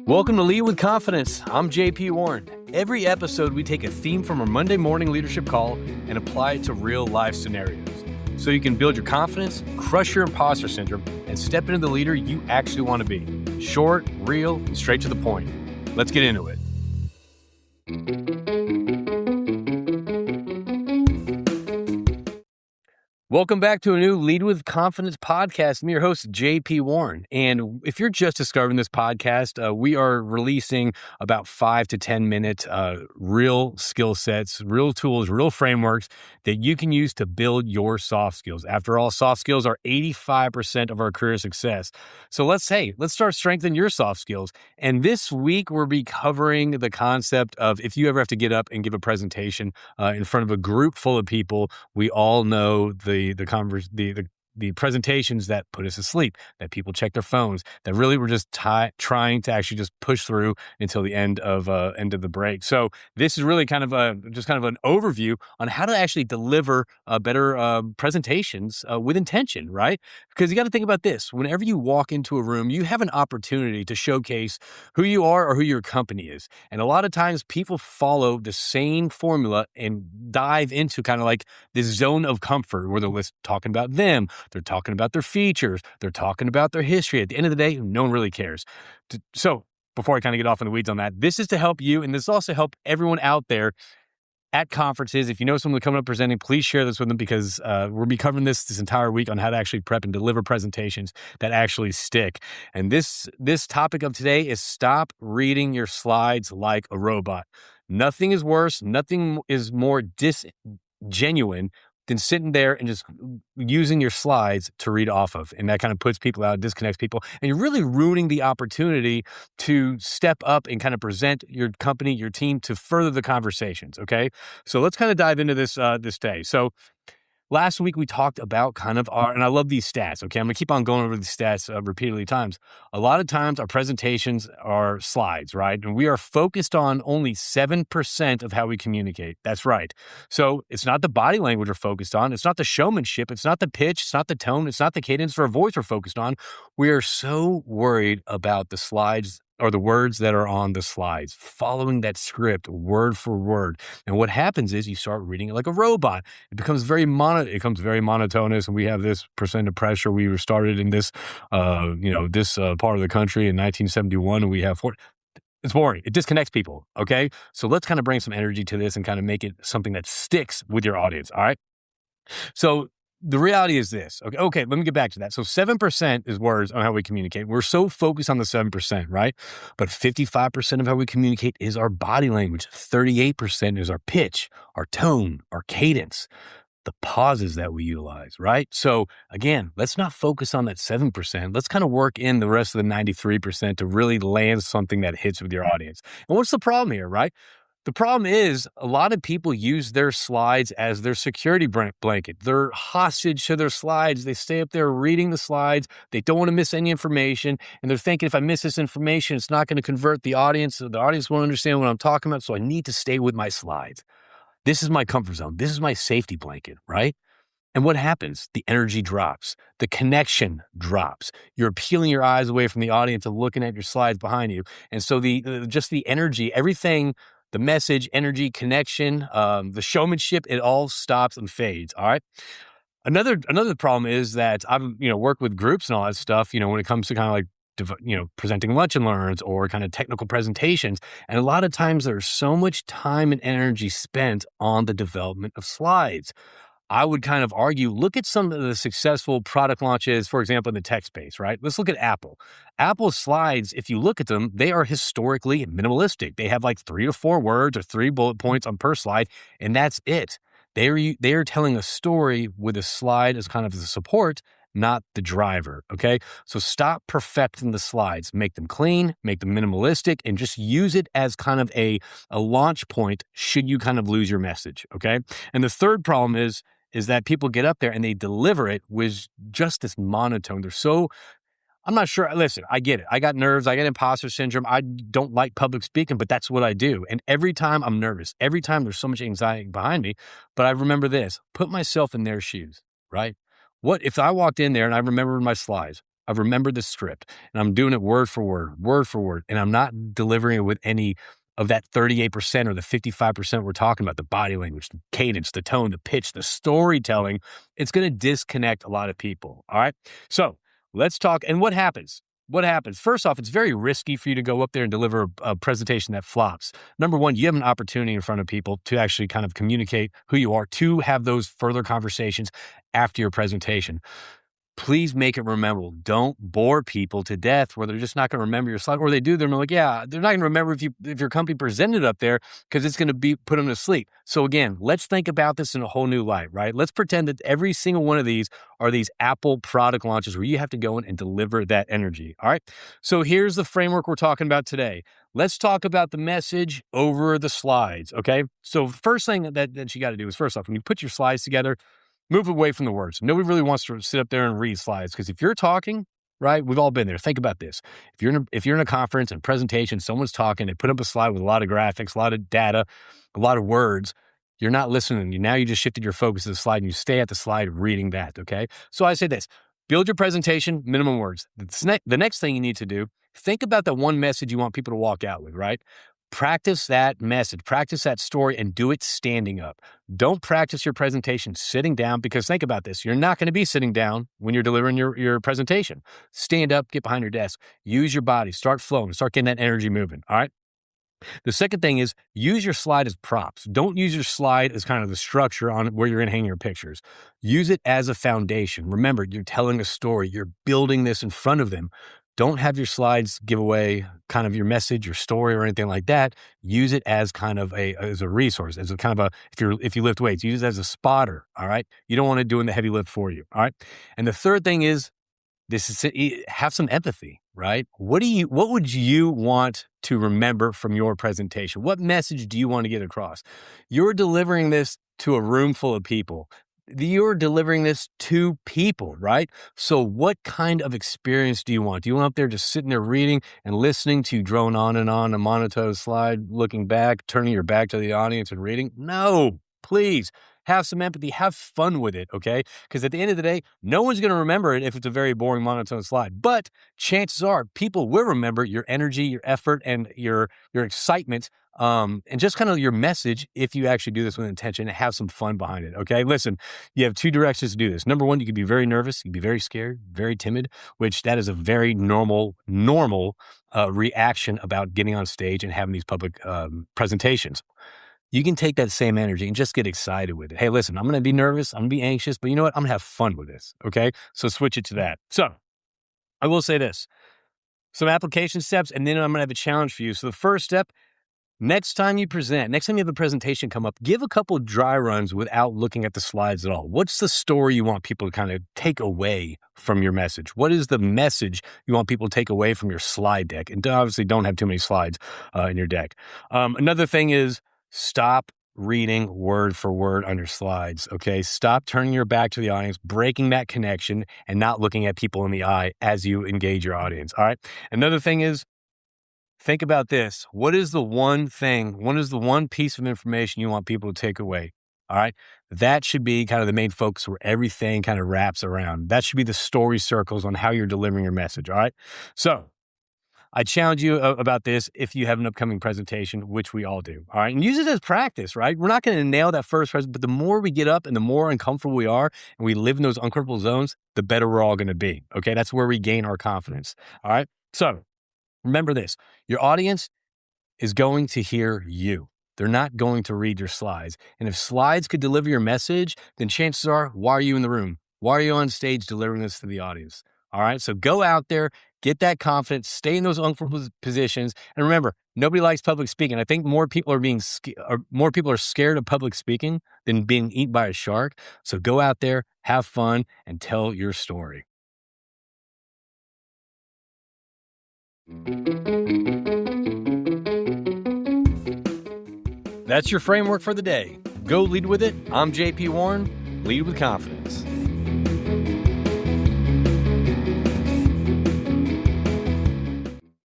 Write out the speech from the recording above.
Welcome to Lead with Confidence. I'm JP Warren. Every episode, we take a theme from our Monday morning leadership call and apply it to real life scenarios so you can build your confidence, crush your imposter syndrome, and step into the leader you actually want to be. Short, real, and straight to the point. Let's get into it. Welcome back to a new Lead with Confidence podcast. I'm your host, JP Warren. And if you're just discovering this podcast, we are releasing about 5 to 10 minute real skill sets, real tools, real frameworks that you can use to build your soft skills. After all, soft skills are 85% of our career success. So let's start strengthening your soft skills. And this week, we'll be covering the concept of if you ever have to get up and give a presentation in front of a group full of people. We all know the presentations that put us to sleep, that people check their phones, that really were just trying to actually just push through until the end of the break. So this is really kind of an overview on how to actually deliver better presentations with intention, right? Because you got to think about this. Whenever you walk into a room, you have an opportunity to showcase who you are or who your company is. And a lot of times people follow the same formula and dive into kind of like this zone of comfort where they're talking about them. They're talking about their features. They're talking about their history. At the end of the day, no one really cares. So before I kind of get off in the weeds on that, this is to help you, and this also help everyone out there at conferences. If you know someone coming up presenting, please share this with them because we'll be covering this entire week on how to actually prep and deliver presentations that actually stick. And this topic of today is stop reading your slides like a robot. Nothing is worse. Nothing is more disgenuine than sitting there and just using your slides to read off of. And that kind of puts people out, disconnects people. And you're really ruining the opportunity to step up and kind of present your company, your team to further the conversations, okay? So let's kind of dive into this day. So last week, we talked about kind of and I love these stats, okay? I'm going to keep on going over these stats repeatedly times. A lot of times, our presentations are slides, right? And we are focused on only 7% of how we communicate. That's right. So it's not the body language we're focused on. It's not the showmanship. It's not the pitch. It's not the tone. It's not the cadence of our voice we're focused on. We are so worried about the slides or the words that are on the slides, following that script word for word. And what happens is you start reading it like a robot. It becomes very monotonous, and we have this percent of pressure. We were started in this, part of the country in 1971, and we have it's boring. It disconnects people, okay? So let's kind of bring some energy to this and kind of make it something that sticks with your audience, all right? So the reality is this. Okay, let me get back to that. So 7% is words on how we communicate. We're so focused on the 7%, right? But 55% of how we communicate is our body language. 38% is our pitch, our tone, our cadence, the pauses that we utilize, right? So again, let's not focus on that 7%. Let's kind of work in the rest of the 93% to really land something that hits with your audience. And what's the problem here, right? The problem is a lot of people use their slides as their security blanket. They're hostage to their slides. They stay up there reading the slides. They don't want to miss any information. And they're thinking, if I miss this information, it's not going to convert the audience. So the audience won't understand what I'm talking about. So I need to stay with my slides. This is my comfort zone. This is my safety blanket, right? And what happens? The energy drops. The connection drops. You're peeling your eyes away from the audience and looking at your slides behind you. And so the energy, everything, the message, energy, connection, the showmanship, it all stops and fades. All right. Another problem is that I've worked with groups and all that stuff. When it comes to kind of like presenting lunch and learns or kind of technical presentations, and a lot of times there's so much time and energy spent on the development of slides. I would kind of argue, look at some of the successful product launches, for example, in the tech space, right? Let's look at Apple. Apple's slides, if you look at them, they are historically minimalistic. They have like 3 to 4 words or 3 bullet points on per slide, and that's it. They are telling a story with a slide as kind of the support, not the driver, okay? So stop perfecting the slides. Make them clean, make them minimalistic, and just use it as kind of a launch point should you kind of lose your message, okay? And the third problem is that people get up there and they deliver it with just this monotone. I'm not sure. Listen, I get it. I got nerves. I got imposter syndrome. I don't like public speaking, but that's what I do. And every time I'm nervous, every time there's so much anxiety behind me, but I remember this, put myself in their shoes, right? What if I walked in there and I remembered my slides? I've remembered the script and I'm doing it word for word, and I'm not delivering it with any of that 38% or the 55% we're talking about, the body language, the cadence, the tone, the pitch, the storytelling. It's going to disconnect a lot of people. All right. So let's talk. And what happens? What happens? First off, it's very risky for you to go up there and deliver a presentation that flops. Number one, you have an opportunity in front of people to actually kind of communicate who you are, to have those further conversations after your presentation. Please make it memorable. Don't bore people to death where they're just not going to remember your slide, or they do. They're like, yeah, they're not going to remember if your company presented up there because it's going to be put them to sleep. So again, let's think about this in a whole new light, right? Let's pretend that every single one of these are these Apple product launches where you have to go in and deliver that energy. All right. So here's the framework we're talking about today. Let's talk about the message over the slides. Okay. So first thing that you got to do is, first off, when you put your slides together, move away from the words. Nobody really wants to sit up there and read slides, because if you're talking, right, we've all been there. Think about this. If you're in a conference and presentation, someone's talking, they put up a slide with a lot of graphics, a lot of data, a lot of words. You're not listening. Now you just shifted your focus to the slide and you stay at the slide reading that, okay? So I say this, build your presentation, minimum words. The next thing you need to do, think about the one message you want people to walk out with, right? Practice that message, practice that story, and do it standing up. Don't practice your presentation sitting down, because think about this. You're not going to be sitting down when you're delivering your presentation. Stand up, get behind your desk, use your body, start flowing, start getting that energy moving. All right. The second thing is, use your slide as props. Don't use your slide as kind of the structure on where you're going to hang your pictures. Use it as a foundation. Remember, you're telling a story. You're building this in front of them. Don't have your slides give away kind of your message, your story, or anything like that. Use it as kind of as a resource, as a kind of if you lift weights, use it as a spotter. All right. You don't want to do the heavy lift for you. All right. And the third thing is, have some empathy, right? What would you want to remember from your presentation? What message do you want to get across? You're delivering this to a room full of people. You're delivering this to people, right? So what kind of experience do you want? Do you want up there just sitting there reading and listening to you drone on and on a monotone slide, looking back, turning your back to the audience and reading? No, please. Have some empathy, have fun with it, okay? Because at the end of the day, no one's going to remember it if it's a very boring monotone slide. But chances are people will remember your energy, your effort, and your excitement, and just kind of your message if you actually do this with intention and have some fun behind it, okay? Listen, you have two directions to do this. Number one, you could be very nervous, you could be very scared, very timid, which that is a very normal reaction about getting on stage and having these public presentations. You can take that same energy and just get excited with it. Hey, listen, I'm going to be nervous. I'm going to be anxious, but you know what? I'm going to have fun with this. Okay. So switch it to that. So I will say this, some application steps, and then I'm going to have a challenge for you. So the first step, next time you have a presentation come up, give a couple of dry runs without looking at the slides at all. What's the story you want people to kind of take away from your message? What is the message you want people to take away from your slide deck? And obviously don't have too many slides in your deck. Another thing is, stop reading word for word on your slides, okay? Stop turning your back to the audience, breaking that connection, and not looking at people in the eye as you engage your audience, all right? Another thing is, think about this. What is the one piece of information you want people to take away, all right? That should be kind of the main focus where everything kind of wraps around. That should be the story circles on how you're delivering your message, all right? So I challenge you about this if you have an upcoming presentation, which we all do, all right? And use it as practice, right? We're not going to nail that first presentation, but the more we get up and the more uncomfortable we are and we live in those uncomfortable zones, the better we're all going to be, okay? That's where we gain our confidence, all right? So remember this, your audience is going to hear you. They're not going to read your slides. And if slides could deliver your message, then chances are, why are you in the room? Why are you on stage delivering this to the audience? All right, so go out there, get that confidence, stay in those uncomfortable positions, and remember, nobody likes public speaking. I think more people are scared of public speaking than being eaten by a shark. So go out there, have fun, and tell your story. That's your framework for the day. Go lead with it. I'm JP Warren. Lead with confidence.